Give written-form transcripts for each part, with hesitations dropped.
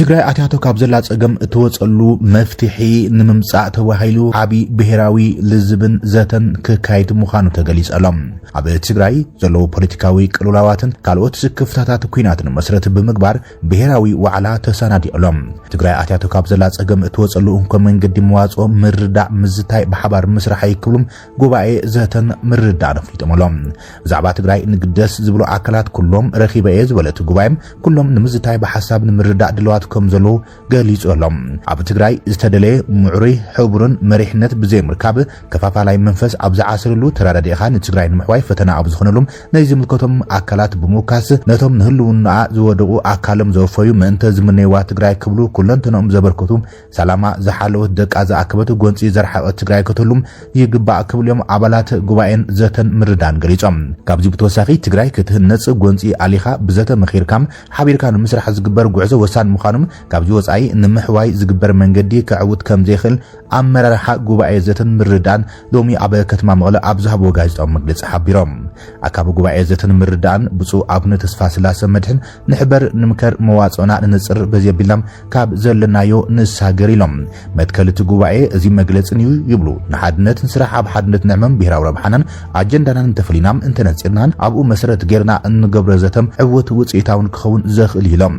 ትግራይ አትያቶ ካብ ዘላ ጸገም እተወጸሉ መፍትሒ ንምምጻእ ተባሂሉ ዓቢ ብሄራዊ ልዝብን ዘተን ክካይድ ምዃኑ ተገሊጸሎም ኣብ ትግራይ ዘሎ ፖለቲካዊ ቅልውላዋትን ካልኦት ክፍታታት ኩናትን መስረት ብምግባር ብሄራዊ ዋዕላ ተሰናዲኦም ትግራይ አትያቶ ካብ ዘላ ጸገም እተወጸሉ እንኮ መንገዲ መዋጾ ምርዳእ ምዝታይ በሓባር መስራሕ ይክብሉም ጉባኤ ዘተን ምርዳእ ነፍሊጦምሎም ዛዕባ ትግራይ ንግደስ ዝብሉ አካላት ኩሎም ረኺበየ ዝበለት ጉባኤም ኩሎም ንምዝታይ በሐሳብ ንምርዳእ ድልዋት ከም ዘሎ ገሊጾሎም ኣብ ትግራይ ዝተደለየ ምዕሩይ ሕብሩን መሪሕነት ብዘይ ምርካብ ከፋፋላይ መንፈስ ኣብ ዝዓስርሉ ተራዳዲኻ ንትግራይ ንምሕዋይ ፈተና ኣብ ዝኾነሎም ናይ ዝምልከቶም አካላት ብምውካስ ነቶም ንህልውና ዝወደቁ አካሎም ዘወፈዩ ምእንተ ዝምነይዋ ትግራይ ክብሉ ኩለንተኖም ዘበርከቱ ሰላማ ዝሓለወት ደቃ ዝኣከበት ጎንፂ ዘርሓቐት ትግራይ ከተሉም ይግባእ ክብሎም ኣባላት ጉባኤን ዘተን ምርዳን ገሊጾም ካብዚ ብተወሳኺ ትግራይ ክትህነጽ ጎንፂ ኣሊኻ ብዘተ መኺርካም ሓቢርካ ንምስራሕ ዝግበር ጉዕዞ ወሳን ምዃኑም ካብዚ ወጻኢ ንምሕዋይ ዝግበር መንገዲ ክዕውት ከም ዘይኽእል ኣመራርሓ ጉባኤ ዘተን ምርዳን ሎሚ ኣብ ከተማ መቐለ ኣብ ዝሃብዎ ጋዜጣዊ መግለጺ ሓቢሮም ኣካብ ጉባኤ ዘተን ምርዳን ብፁዕ ኣቡነ ተስፋ ስላሰ መድሕን ንሕበር ንምከር መዋጽና ንንጽር በዘቢልናም ካብ ዘለናዮ ንሳገር ኢሎም መትከልቲ ጉባኤ እዚ መግለጽን እዩ ይብሉ ንሓድነትን ስራሕ ኣብ ሓድነት ንዕመም ብሄራዊ ረብሓናን ኣጀንዳናን እንተፈሊናም እንተነጽርናን ኣብኡ መሰረት ጌርና እንገብሮ ዘተም ዕውት ውጽኢታውን ክኸውን ዘኽእል ኢሎም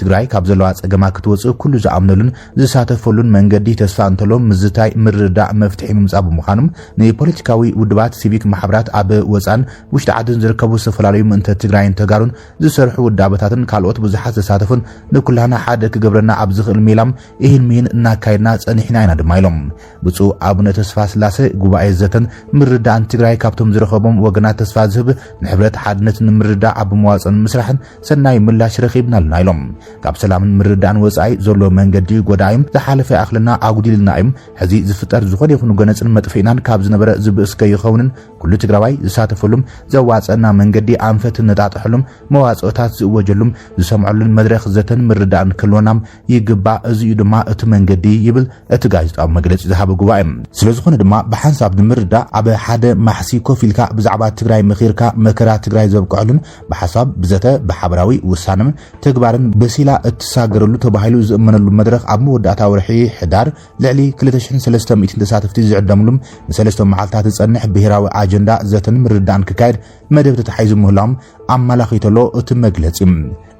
ትግራይ ካብ ዘለዋ ጸገማ ክትወጽእ ኩሉ ዝኣምነሉን ዝሳተፈሉን መንገዲ ተስፋ እንተሎም ምዝታይ ምርዳእ መፍትሒ ምምጻእ ብምዃኑም ንፖለቲካዊ ውድባት ሲቪክ ማሕበራት ኣብ ወጻን ውሽጢ ዓድን ዝርከቡ ዝተፈላለዩ ምእንተ ትግራይን ተጋሩን ዝሰርሑ ውዳበታትን ካልኦት ብዙሓት ዝሳተፉን ንኩላና ሓደ ክገብረና ኣብ ዝኽእል ሜላም ይህን እናካይድና ጸኒሕና ኢና ድማ ኢሎም ብፁዕ ኣቡነ ተስፋ ስላሰ ጉባኤ ዘተን ምርዳእን ትግራይ ካብቶም ዝረኸቦም ወገናት ተስፋ ዝህብ ንሕብረት ሓድነትን ምርዳእ ኣብ መዋጽን ምስራሕን ሰናይ ምላሽ ረኺብና ኣለና ኢሎም ካብ ሰላምን ምርዳእን ወጻኢ ዘሎ መንገዲ ጎዳይም ዝሓለፈ ኣኽልና ኣጉዲልና እዮም ሕዚ ዝፍጠር ዝኾነ ይኹን ገነጽን መጥፊእናን ካብ ዝነበረ ዝብእስከ ይኸውንን ኩሉ ትግራዋይ ዝሳተፈሉም ዘዋጸና መንገዲ ኣንፈት ነጣጥሕሉም መዋጽኦታት ዝእወጀሉም ዝሰምዑሉን መድረኽ ዘተን ምርዳእን ክልወናም ይግባእ እዚዩ ድማ እቲ መንገዲ ይብል እቲ ጋዜጣዊ መግለጺ ዝሃበ ጉባኤ ስለዝኾነ ድማ ብሓንሳብ ንምርዳእ ኣብ ሓደ ማሕሲ ኮፍ ኢልካ ብዛዕባ ትግራይ ምኺርካ መከራ ትግራይ ዘብቅዕሉን ብሓሳብ ብዘተ ብሓበራዊ ውሳነን ተግባርን በሲላ እትሳገረሉ ተባሂሉ ዝእመነሉ መድረኽ ኣብ መወዳእታ ወርሒ ሕዳር ልዕሊ 2300 ተሳተፍቲ ዝዕደምሉም ንሰለስተ መዓልታት ዝጸንሕ ብሄራዊ ኣጀንዳ ዘተን ምርዳእን ክካየድ መደብ ተታሒዙ ምህላዎም ኣመላኺተሎ እቲ መግለጺ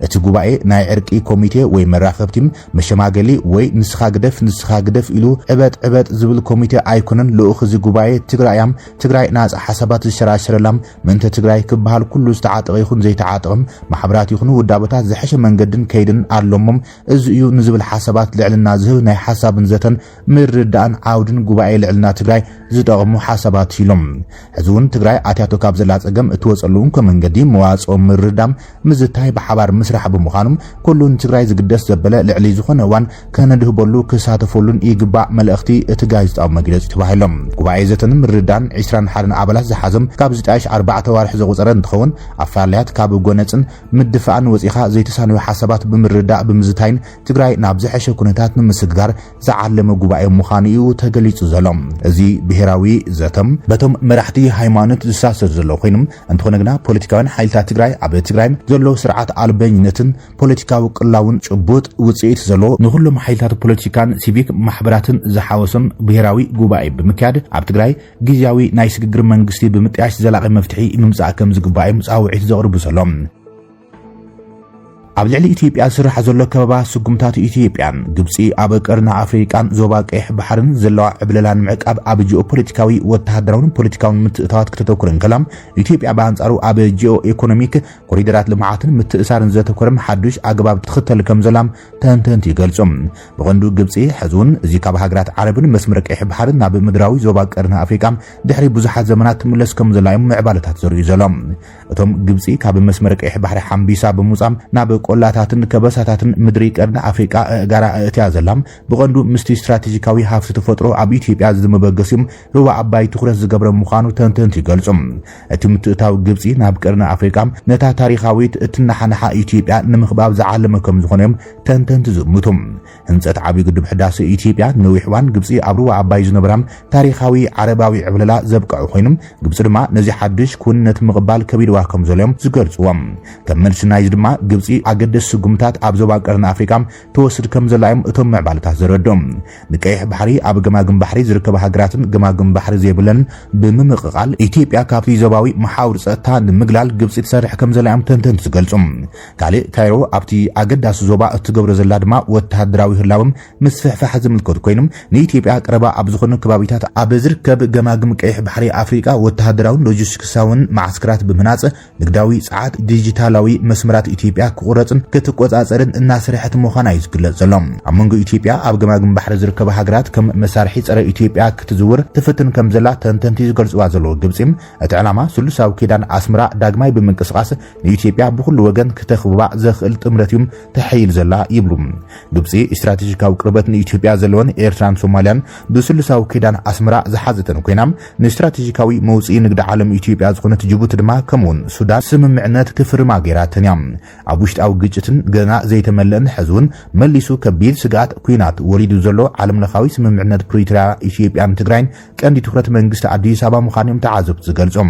እቲ ጉባኤ ናይ ዕርቂ ኮሚቴ ወይ መራኸብቲ መሸማገሊ ወይ ንስኻ ግደፍ ኢሉ ዕበጥ ዝብል ኮሚቴ ኣይኮነን ልኡኽ እዚ ጉባኤ ትግራይ ናጽ ሓሳባት ዝሸራሸረላም ምንተ ትግራይ ክበሃል ኩሉ ዝተዓጠቐ ይኹን ዘይተዓጠቐም ማሕበራት ይኹኑ ውዳበታት ዝሐሸ መንገድን ከይድን ኣለሞም እዚ እዩ ንዝብል ሓሳባት ልዕልና ዝህብ ናይ ሓሳብን ዘተን ምርዳእን ዓውድን ጉባኤ ልዕልና ትግራይ ዝጠቕሙ ሓሳባት ኢሎም ሕዚ እውን ትግራይ ኣትያቶ ካብ ዘላ ጸገም እትወጸሉ እንኮ መንገዲ መዋጾ ምርዳም ምዝታይ በሓባር ምስራሕ ብምዃኑም ኩሉን ትግራይ ዝግደስ ዘበለ ልዕሊ ዝኾነ እዋን ከነድህበሉ ክሳተፈሉን ይግባእ መልእኽቲ እቲ ጋዜጣዊ መግለጺ ተባሂሎም ጉባኤ ዘተን ምርዳን 21 ኣባላት ዝሓዘም ካብ 4 ዋርሕ ዘቑፀረ እንትኸውን ኣፋልያት ካብ ጎነጽን ምድፋእን ወፂኻ ዘይተሳነዩ ሓሳባት ብምርዳእ ብምዝታይን ትግራይ ናብ ዝሐሸ ኩነታት ንምስግጋር ዝዓለመ ጉባኤ ምዃኑ እዩ ተገሊጹ ዘሎ እዚ ብሄራዊ ዘተም በቶም መራሕቲ ሃይማኖት ዝሳሰር ዘሎ ኮይኖም እንትኾነ ግና ፖለቲካውን ሓይልታት ትግራይ ኣብ ትግራይ ዘሎ ስርዓት ኣልበኝነትን ፖለቲካዊ ቅላውን ጭቡጥ ውጽኢት ዘሎ ንኹሎም ሓይልታት ፖለቲካን ሲቪክ ማሕበራትን ዝሓወሰም ብሄራዊ ጉባኤ ብምክያድ ኣብ ትግራይ ጊዜያዊ ናይ ሽግግር መንግስቲ ብምጥያሽ ዘላቒ መፍትሒ ምምጻእ ከም ዝግባእ ጻውዒት ዘቕርቡ ሰሎም ኣብ ልዕሊ ኢትዮጵያ ስራሕ ዘሎ ከበባ ስጉምታት ኢትዮጵያን ግብጺ ኣብ ቀርና ኣፍሪቃን ዞባ ቀይሕ ባሕርን ዘለዋ ዕብለላን ምዕቃብ ኣብ ጂኦፖለቲካዊ ወተሃደራውን ፖለቲካውን ምትእታዋት ከተተኩረን ከላም ኢትዮጵያ በአንጻሩ ኣብ ጂኦ ኢኮኖሚክ ኮሪደራት ልምዓትን ምትእሳርን ዘተኮረም ሓዱሽ ኣገባብ ትኽተል ከም ዘላም ተንተንቲ ይገልጹም ብቐንዱ ግብጺ ሕዙን እዚ ካብ ሃገራት ዓረብን መስመር ቀይሕ ባሕርን ናብ ምድራዊ ዞባ ቀርና ኣፍሪቃ ድሕሪ ብዙሓት ዘመናት ትምለስ ከም ዘላዮም ምዕባለታት ዘርእዩ ዘሎም እቶም ግብጺ ካብ መስመር ቀይሕ ባሕሪ ሓምቢሳ ብምውጻም ናብ ቆላታትን ከበሳታትን ምድሪ ቀርና ኣፍሪቃ ጋራ እትያ ዘላም ብቐንዱ ምስቲ ስትራቴጂካዊ ሃፍቲ ተፈጥሮ ኣብ ኢትዮጵያ ዝመበገሲም ሩባ ኣባይ ትኩረት ዝገብረ ምዃኑ ተንተንቲ ይገልጹም እቲ ምትእታው ግብጺ ናብ ቀርና ኣፍሪቃ ነታ ታሪኻዊት እትናሓናሓ ኢትዮጵያ ንምኽባብ ዝዓለመ ከም ዝኾነም ተንተንቲ ዝምቱም ህንጸት ዓብይ ግድብ ሕዳሴ ኢትዮጵያ ነዊሕ እዋን ግብጺ ኣብ ሩባ ኣባይ ዝነበራም ታሪኻዊ ዓረባዊ ዕብለላ ዘብቅዑ ኮይኖም ግብጺ ድማ ነዚ ሓድሽ ኩንነት ምቕባል ከቢድዋ ከም ዘሎም ዝገልጽዎም ከም መልሲ ናይዚ ድማ ግብጺ ኣገደስ ጉምታት ኣብ ዞባ ቀርኒ ኣፍሪካ ተወስድ ከም ዘላዮም እቶም ምዕባለታት ዘረዶም ንቀይሕ ባሕሪ ኣብ ገማግም ባሕሪ ዝርከባ ሃገራትን ገማግም ባሕሪ ዘይብለን ብምምቅቃል ኢትዮጵያ ካብቲ ዞባዊ መሓውር ጸጥታ ንምግላል ግብጽ ትሰርሕ ከም ዘላዮም ተንተንቲ ዝገልጹ ካልእ ካይሮ ኣብቲ ኣገዳሲ ዞባ እትገብሮ ዘላ ድማ ወተሃደራዊ ህላዎም ምስፍሕፋሕ ዝምልከት ኮይኖም ንኢትዮጵያ ቀረባ ኣብ ዝኾኑ ከባቢታት ኣብ ዝርከብ ገማግም ቀይሕ ባሕሪ ኣፍሪካ ወተሃደራዊ ሎጂስቲክሳውን ማዕስከራት ብመናጽ ንግዳዊ ጸዓት ዲጂታላዊ መስመራት ኢትዮጵያ ክቁረጽን ክትቆጻጸርን እናስርሐት ምዃና ይዝግለጽ ዘሎ ኣብ መንጎ ኢትዮጵያ ኣብ ገማግም ባሕሪ ዝርከባ ሃገራት ከም መሳርሒ ጸረ ኢትዮጵያ ክትዝውር ትፍትን ከም ዘላ ተንተንቲ ዝገልጽዋ ዘለዎ ግብጽ እቲ ዕላማ ስሉሳዊ ኪዳን ኣስመራ ዳግማይ ብምንቅስቓስ ንኢትዮጵያ ብኩሉ ወገን ክተኽብባ ዘኽእል ጥምረት እዩ ተሐይል ዘላ ይብሉ ግብጽ ስትራቴጂካዊ ቅርበት ንኢትዮጵያ ዘለዎን ኤርትራን ሶማልያን ብስሉሳዊ ኪዳን ኣስመራ ዝሓዘተን ኮይናም ንስትራቴጂካዊ መውጽኢ ንግዲ ዓለም ኢትዮጵያ ዝኾነት ጅቡቲ ድማ ከምውን ሱዳን ስምምዕነት ክፍርማ ገይራተን እያ ኣብ ውሽጣዊ ግጭትን ገና ዘይተመለአን ሕዝውን መሊሱ ከቢድ ስጋት ኩናት ወሊዱ ዘሎ ዓለም ለኻዊ ስምምዕነት ፕሪቶሪያ ኢትዮጵያን ትግራይን ቀንዲ ትኩረት መንግስቲ አዲስ አበባ ምዃኖም ተዓዘብቲ ዝገልጾም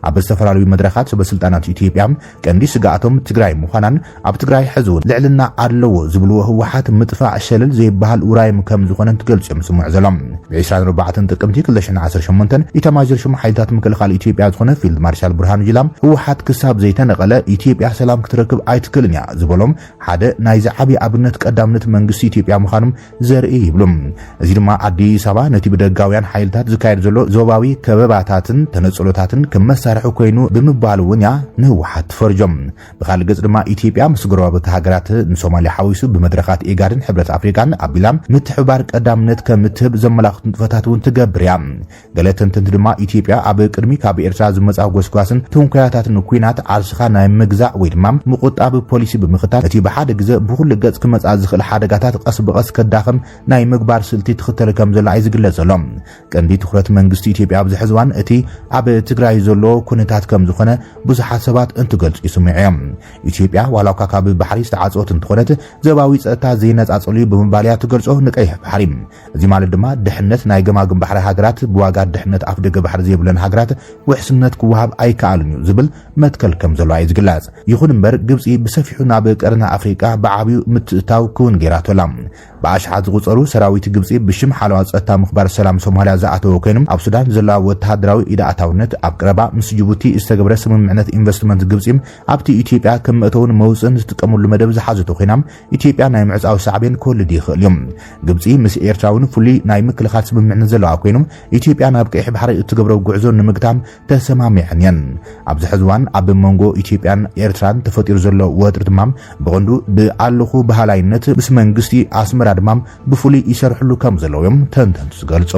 ኣብ ዝተፈላለዩ መድረኻት ሰበስልጣናት ኢትዮጵያ ቀንዲ ስጋኣቶም ትግራይ ምዃናን ኣብ ትግራይ ሕዝውን ልዕልና ኣለዎ ዝብልዎ ህወሓት ምጥፋዕ ሸለል ዘይበሃል ውራይም ከም ዝኾነን ትገልጾም ስሙዕ ዘሎም ብ24 ጥቅምቲ 2018 ኢታማዦር ሹም ሓይልታት ምክልኻል ኢትዮጵያ ዝኾነ ፊልድ ማርሻል ብርሃኑ ጁላ ህወሓት ክሳብ ዘይተነቐለ ኢትዮጵያ ሰላም ክትረክብ ኣይትክልን እያ ዝበሎም ሓደ ናይ ዝዓቢ ኣብነት ቀዳምነት መንግስቲ ኢትዮጵያ ምዃኖም ዘርኢ ይብሎም እዚ ድማ አዲስ አበባ ነቲ ብደጋውያን ሓይልታት ዝካየድ ዘሎ ዞባዊ ከበባታትን ተነጽሎታትን ከመሳርሑ ኮይኑ ብምባል እውን ያ ንህወሓት ትፈርጆም ብኻልእ ገጽ ድማ ኢትዮጵያ ምስ ጎረቤት ሃገራት ንሶማሊያ ሓዊሱ በመድረኻት ኤጋድን ሕብረት አፍሪካን አቢላም ምትሕባር ቀዳምነት ከምትህብ ዘመላኽቱ ንጥፈታት እውን ትገብር እያ ገለ ተንተንቲ ድማ ኢትዮጵያ ኣብ ቅድሚ ካብ ኤርትራ ዝመጻ ጎስጓስን ትንኩያታትን ኩናት ዓርስኻ ናይ ምግዛእ ወይ ድማ ምቁጣብ ፖሊሲ ብምኽታል እቲ ብሓደ ግዜ ብኩሉ ገጽ ክመጻ ዝኽእል ሓደጋታት ቀስ ብቐስ ከዳኸም ናይ ምግባር ስልቲ ትኽተል ከም ዘላ ይዝግለጽ ዘሎ ቀንዲ ትኩረት መንግስቲ ኢትዮጵያ ኣብ ዝሕዝዋን እቲ ኣብ ትግራይ ዘሎ ኩነታት ከም ዝኾነ ብዙሓት ሰባት እንትገልጹ ይስምዑ እዮም ኢትዮጵያ ዋላውካ ካብ ባሕሪ ዝተዓጽወት እንትኾነት ዘባዊ ጸጥታ ዘይነጻጸሉ ብምባልያ ትገልጾ ንቀይሕ ባሕሪ እዚ ማለት ድማ ድሕነት ናይ ገማግም ባሕሪ ሃገራት ብዋጋ ድሕነት ኣፍ ደገ ባሕሪ ዘይብለን ሃገራት ውሕስነት ክወሃብ ኣይከኣልን እዩ ዝብል መትከል ከም ዘሎ ይዝግለጽ ይኹን እምበር ግብጽ ብሰፊሑ ናብ ቀርኒ ኣፍሪካ ብዓብዩ ምትእታው ክውን ገይራቶላ በአሽሓት ዝቁጸሩ ሰራዊት ግብጽ ብሽም ሓለዋ ጸጥታ ምኽባር ሰላም ሶማሊያ ዝኣተወ ኮይኖም ኣብ ሱዳን ዘላ ወተሃደራዊ ኢዳኣታውነት ኣብ ቀረባ ምስ ጅቡቲ ዝተገብረ ስምምዕነት ኢንቨስትመንት ግብጽ ኣብቲ ኢትዮጵያ ከም እተውን መውጽን ዝጥቀመሉ መደብ ዝሓዘተ ኮይናም ኢትዮጵያ ናይ ምዕጻው ሳዕቤን ክወልድ ይኽእል እዮም ግብጽ ምስ ኤርትራውን ፍሉይ ናይ ምክልኻል ስምምዕነት ዘለዋ ኮይኖም ኢትዮጵያ ናብ ቀይሕ ባሕሪ እትገብሮ ጉዕዞ ንምግታም ተሰማሚዐን እየን ኣብዚ ሕዝዋን ኣብ መንጎ ኢትዮጵያን ኤርትራን ተፈጢሩ ዘሎ ወጥሪ ድማ ብቐንዱ ብኣለኹ ባህላይነት ምስ መንግስቲ ኣስመራ ድማ ብፍሉይ ይሰርሕሉ ከም ዘለዎም ተንተንቲ ዝገልጹ